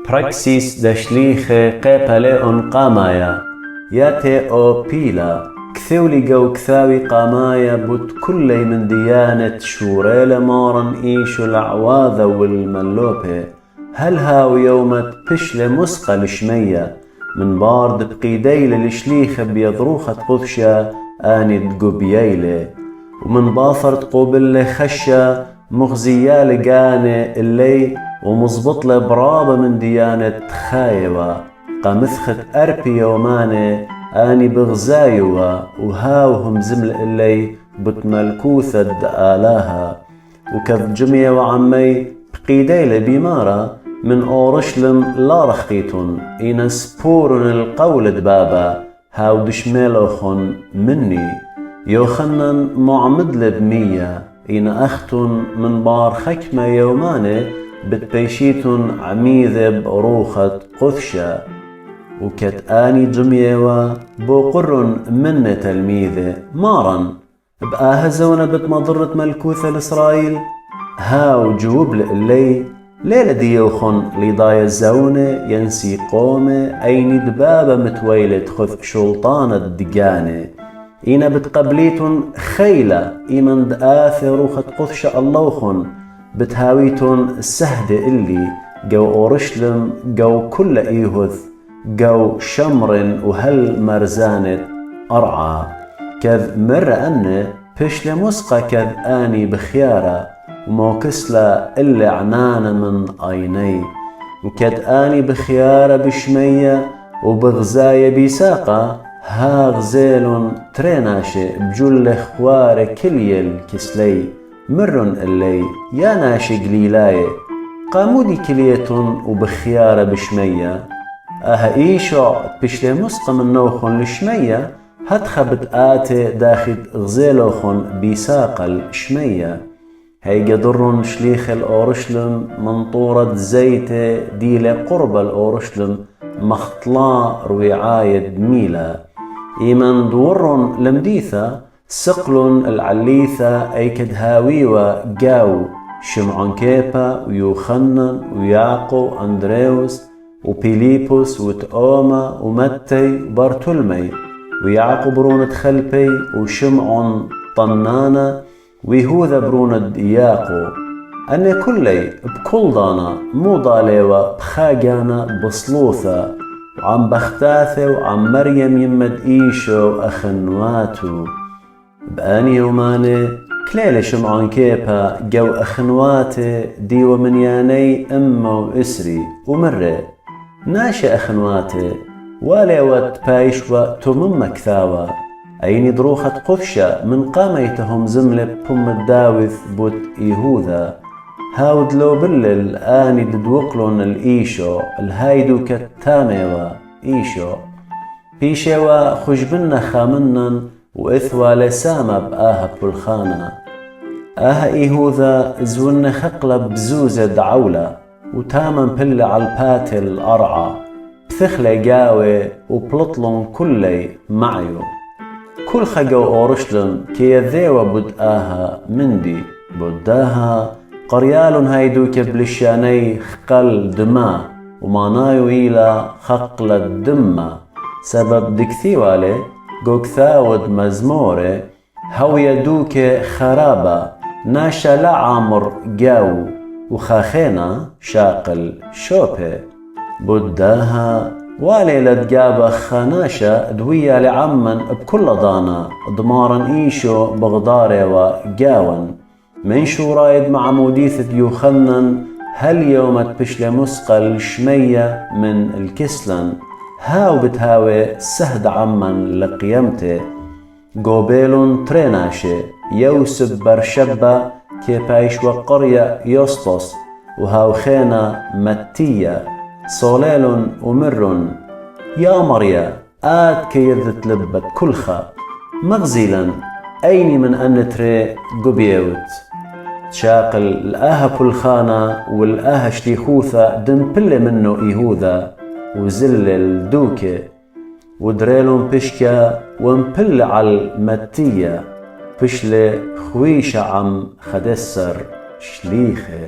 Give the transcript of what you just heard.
براكسيس دشليخ قيبالي قامايا ياتي او بيلا كثولي جو كثاوي قامايا بوت كلي من ديانة شوريل مارن ايشو العواذة والملوبة هل هاو يومت بشل مسقى لشمية من بارد بقيديل لشليخ بيضروخة قذشة آني تقوبييلي ومن باثر تقوبل خشة مغزيال قاني اللي ومزبط لبرابة من ديانة خايوة قامثخت أربي يوماني آني بغزايوة وهاوهم زمل اللي بتملكوثة آلاها وكذ جميع وعمي بقيديل بيمارة من أورشلم لا رخيتون إن سبورن القول دبابا هاو دشميلوخن مني يوخنن معمد بمية إن أختن من بار خكمة يوماني بتبيشيتن عميذة بروخة قذشة وكت آني جميوة بوقرن من تلميذة مارن بآهزونا بتمضرة ملكوثة لإسرائيل هاو جوب اللي ليلة ديوخن لضايا الزونة ينسي قومة أيني دبابة متويلة خذ شلطانة دقانة إنا بتقبليتن خيلة إيمن دآثر روخة قذشة اللوخن بتهاويتن السهدة اللي جو أورشلم جو كل إيهذ جو شمر وهل مرزانة أرعى كذ مرة أنه بش لمسقى كذ آني بخيارة وموكسلة إلا عنانة من عيني وكذ آني بخيارة بشمية وبغزاية بيساقة ها غزيل تريناشي بجل خوار كليل كسلي مرن اللي يا ناشي قليلاي قامودي كليتن وبخيارة بشمية أها إيشو بشلي مسقى من نوخن لشمية هتخبت آتي داخل غزيلوخن بيساق الشمية هي قدرن شليخ الأورشلم منطورة زيت ديلة قرب الأورشلم مخطلا رويعاية ميلة إيمن دورن لمديثة سقلن العليثة أي كدهاويوة جاو شمعون كيبا ويوخنن ويعقو أندريوس وبيليبوس وتؤوما ومتي وبرتولمي ويعقو برونة خلبي وشمعون طنانة ويهوذا برونة ياقو أني كلي بكل دانا مو ضاليوة بخاقانا بصلوثة وعم بختاثة وعم مريم يمد إيشو أخنواتو بآني يوماني كليلي شمعون كيبا جو أخنواتي ديو من ياني أمه وإسري ومري ناشي أخنواتي والي وات بايش وتمم كثاوة أيني دروخة قفشة من قاميتهم زملة بم الداوث بوت إيهوذا هاود لو بلل آني ددوقلن الإيشو الهايدو كتاميوة إيشو بيشيوة خجبنا خامنن وإثوى لسامة بآها بلخانة آها إيهوذا زون خقلب بزوزة دعولة وتامن بل عالباتل الأرعى بثخلي قاوي وبلطلن كلي معيو كل خجو أورشلم كي يذيوة بدآها مندي بداها قريال هايدو كبلشاني خقل دماء ومانايو إلى خقل الدماء سبب دكثيوالي قوكثاود مزموري هو يدوك خرابة ناشا لا عامر قاو وخاخينا شاقل شوبي بداها واليلة جابة خاناشة دوية لعمن بكل ضانا ضمارا إيشو بغداري وقاون من شو رايد مع موديثة يوخنن هل يومت بشلي مسقى الشمية من الكسلن هاو بتهاوي سهد عمن لقيمته قوبيلون تريناشي يوسف برشبة كيبايش وقرية يوسطس وهاو خينا متية صوليل ومر يا مريا آت كيذت لبت كلخا مغزيلا أيني من أن تري قبيوت شاقل الآها بلخانة والآها شتيخوثة دنبل منه إيهوذا وزل الدوكة ودريلون بشكا ومبل على المتية بشلي خويش عم خدسر شليخة.